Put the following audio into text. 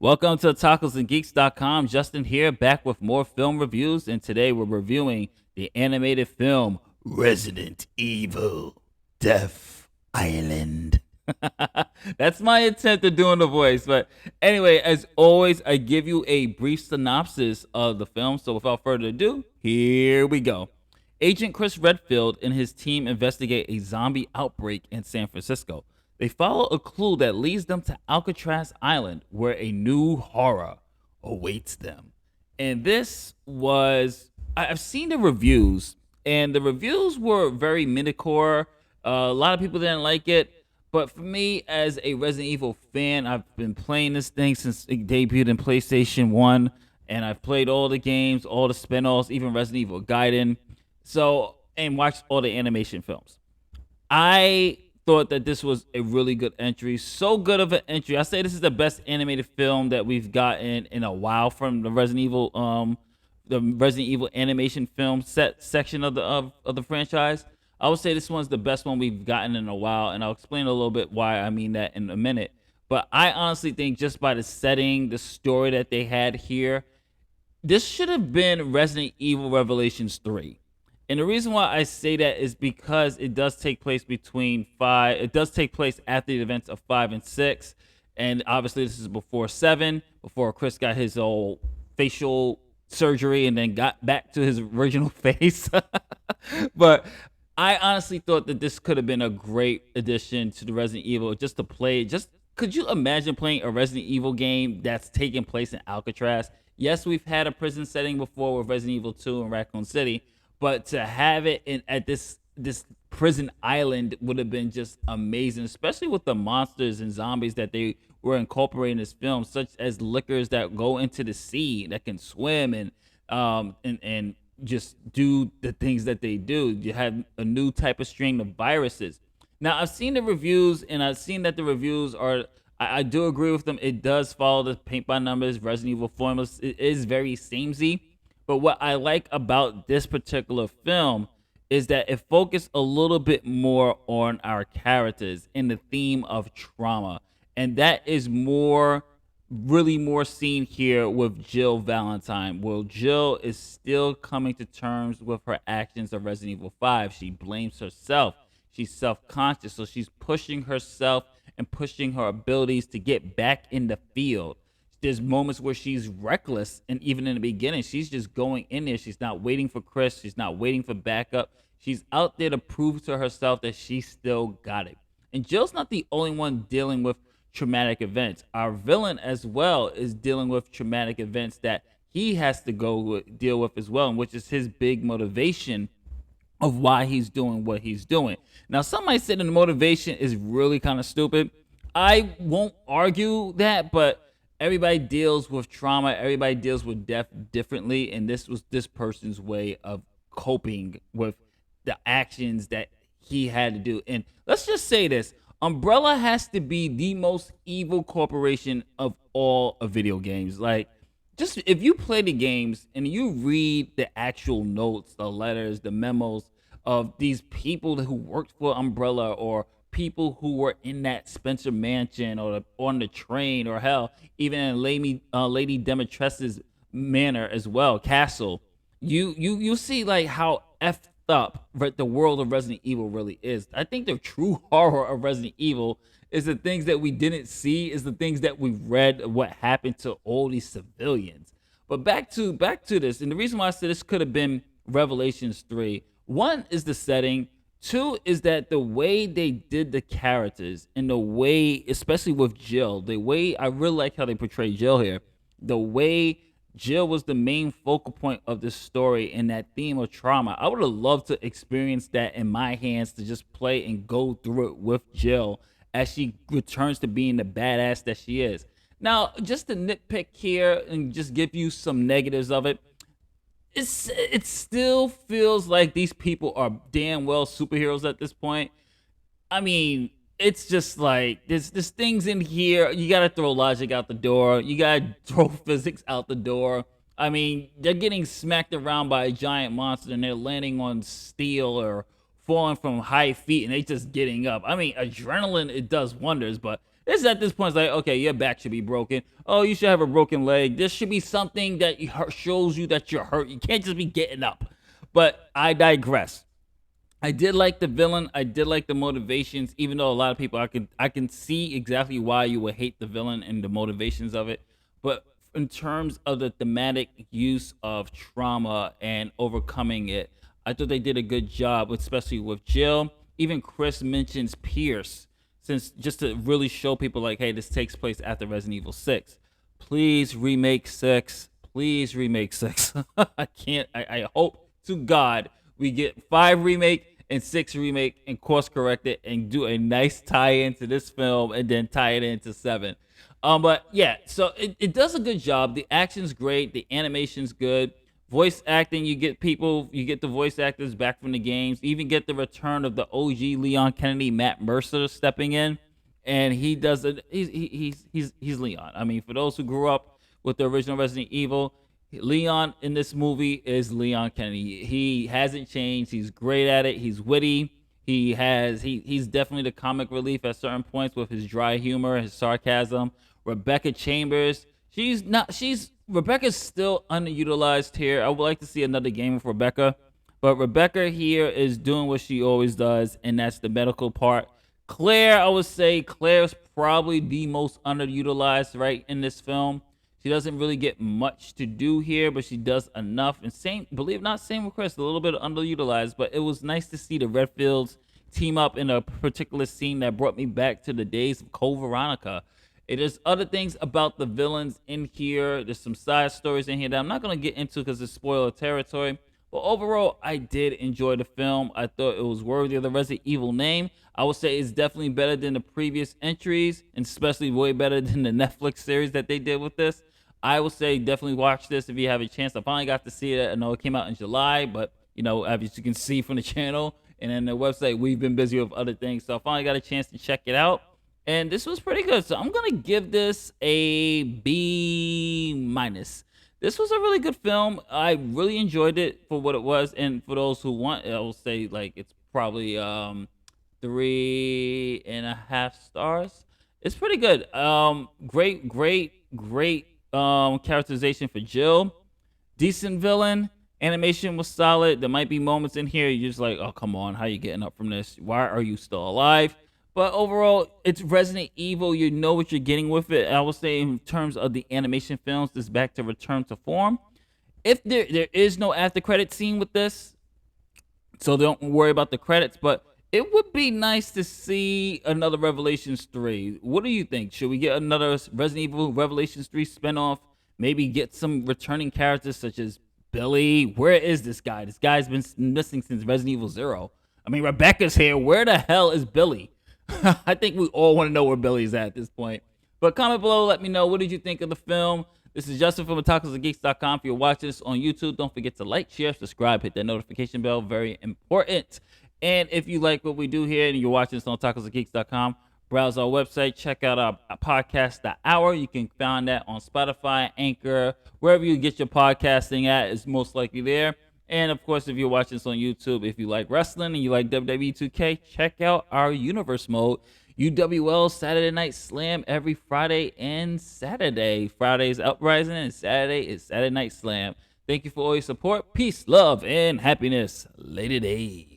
Welcome to tacosandgeeks.com. Justin here, back with more film reviews, and today we're reviewing the animated film Resident Evil Death Island. That's my attempt at doing the voice, but anyway, as always, I give you a brief synopsis of the film, so without further ado, here we go. Agent Chris Redfield and his team investigate a zombie outbreak in San Francisco. They follow a clue that leads them to Alcatraz Island, where a new horror awaits them. And this was, I've seen the reviews, and the reviews were very mid-core. A lot of people didn't like it. But for me, as a Resident Evil fan, I've been playing this thing since it debuted in PlayStation 1. And I've played all the games, all the spin-offs, even Resident Evil Gaiden. So, and watched all the animation films. I thought that this was a really good entry. So good of an entry. I say this is the best animated film that we've gotten in a while from the Resident Evil animation film section of the franchise. I would say this one's the best one we've gotten in a while, and I'll explain a little bit why I mean that in a minute. But I honestly think just by the setting, the story that they had here, this should have been Resident Evil Revelations 3. And the reason why I say that is because it does take place it does take place after the events of 5 and 6. And obviously this is before 7, before Chris got his old facial surgery and then got back to his original face. But I honestly thought that this could have been a great addition to the Resident Evil just to play. Just could you imagine playing a Resident Evil game that's taking place in Alcatraz? Yes, we've had a prison setting before with Resident Evil 2 and Raccoon City, but to have it at this prison island would have been just amazing, especially with the monsters and zombies that they were incorporating in this film, such as lickers that go into the sea that can swim and just do the things that they do. You have a new type of strain of viruses. Now, I've seen the reviews, and I've seen that the reviews are, I do agree with them. It does follow the paint by numbers Resident Evil formulas. It is very samey. But what I like about this particular film is that it focused a little bit more on our characters and the theme of trauma. And that is really more seen here with Jill Valentine. Well, Jill is still coming to terms with her actions of Resident Evil 5. She blames herself. She's self-conscious, so she's pushing herself and pushing her abilities to get back in the field. There's moments where she's reckless, and even in the beginning, she's just going in there. She's not waiting for Chris. She's not waiting for backup. She's out there to prove to herself that she still got it. And Jill's not the only one dealing with traumatic events. Our villain as well is dealing with traumatic events that he has to deal with as well, and which is his big motivation of why he's doing what he's doing. Now, some might say that the motivation is really kind of stupid. I won't argue that, but everybody deals with trauma. Everybody deals with death differently, and this was this person's way of coping with the actions that he had to do. And let's just say this. Umbrella has to be the most evil corporation of all of video games. Like, just if you play the games and you read the actual notes, the letters, the memos of these people who worked for Umbrella, or people who were in that Spencer mansion or on the train, or hell, even in Lady Demetres's manor as well, castle, you see like how effed up the world of Resident Evil really is. I think the true horror of Resident Evil is the things that we didn't see, is the things that we read, what happened to all these civilians. But back to this, and the reason why I said this could have been Revelations 3. One is the setting. Two is that the way they did the characters, and the way, especially with Jill, the way I really like how they portray Jill here. The way Jill was the main focal point of this story and that theme of trauma. I would have loved to experience that in my hands, to just play and go through it with Jill as she returns to being the badass that she is. Now, just to nitpick here and just give you some negatives of it, it still feels like these people are damn well superheroes at this point. I mean, it's just like there's things in here. You gotta throw logic out the door. You gotta throw physics out the door. I mean, they're getting smacked around by a giant monster and they're landing on steel or falling from high feet and they just getting up. I mean, adrenaline, it does wonders, but it's at this point, it's like, okay, your back should be broken. Oh, you should have a broken leg. This should be something that shows you that you're hurt. You can't just be getting up. But I digress. I did like the villain. I did like the motivations, even though a lot of people I can see exactly why you would hate the villain and the motivations of it. But in terms of the thematic use of trauma and overcoming it, I thought they did a good job, especially with Jill. Even Chris mentions Pierce, since just to really show people like, hey, this takes place after Resident Evil 6. Please remake 6. Please remake 6. I can't. I hope to God we get 5 remake and 6 remake and course correct it and do a nice tie into this film and then tie it into 7. But yeah, so it does a good job. The action's great, the animation's good. Voice acting, you get the voice actors back from the games. You even get the return of the OG Leon Kennedy, Matt Mercer stepping in, and he does it. He's Leon. I mean, for those who grew up with the original Resident Evil, Leon in this movie is Leon Kennedy. He hasn't changed. He's great at it. He's witty. He's definitely the comic relief at certain points with his dry humor, his sarcasm. Rebecca Chambers, Rebecca's still underutilized here. I would like to see another game with Rebecca, but Rebecca here is doing what she always does, and that's the medical part. Claire, I would say Claire's probably the most underutilized right in this film. She doesn't really get much to do here, but she does enough. And same, believe it or not, same with Chris, a little bit underutilized, but it was nice to see the Redfields team up in a particular scene that brought me back to the days of Code Veronica. It is other things about the villains in here. There's some side stories in here that I'm not going to get into because it's spoiler territory. But overall, I did enjoy the film. I thought it was worthy of the Resident Evil name. I would say it's definitely better than the previous entries, and especially way better than the Netflix series that they did with this. I would say definitely watch this if you have a chance. I finally got to see it. I know it came out in July, but as you can see from the channel and then the website, we've been busy with other things. So I finally got a chance to check it out. And this was pretty good. So I'm going to give this a B minus. This was a really good film. I really enjoyed it for what it was. And for those who want, I will say like it's probably 3.5 stars. It's pretty good. Great characterization for Jill. Decent villain. Animation was solid. There might be moments in here you're just like, oh, come on. How you getting up from this? Why are you still alive? But overall, it's Resident Evil. You know what you're getting with it. I would say in terms of the animation films, this is back to return to form. If there is no after credit scene with this, so don't worry about the credits, but it would be nice to see another Revelations 3. What do you think? Should we get another Resident Evil Revelations 3 spinoff? Maybe get some returning characters such as Billy. Where is this guy? This guy's been missing since Resident Evil 0. I mean, Rebecca's here. Where the hell is Billy? I think we all want to know where Billy's at this point. But comment below, let me know, what did you think of the film? This is Justin from outcatrazisland.com. If you're watching this on YouTube, don't forget to like, share, subscribe, hit that notification bell. Very important. And if you like what we do here and you're watching this on outcatrazisland.com, browse our website, check out our podcast, The Hour. You can find that on Spotify, Anchor, wherever you get your podcasting at is most likely there. And, of course, if you're watching this on YouTube, if you like wrestling and you like WWE 2K, check out our Universe Mode, UWL Saturday Night Slam every Friday and Saturday. Friday is Uprising and Saturday is Saturday Night Slam. Thank you for all your support. Peace, love, and happiness. Later day.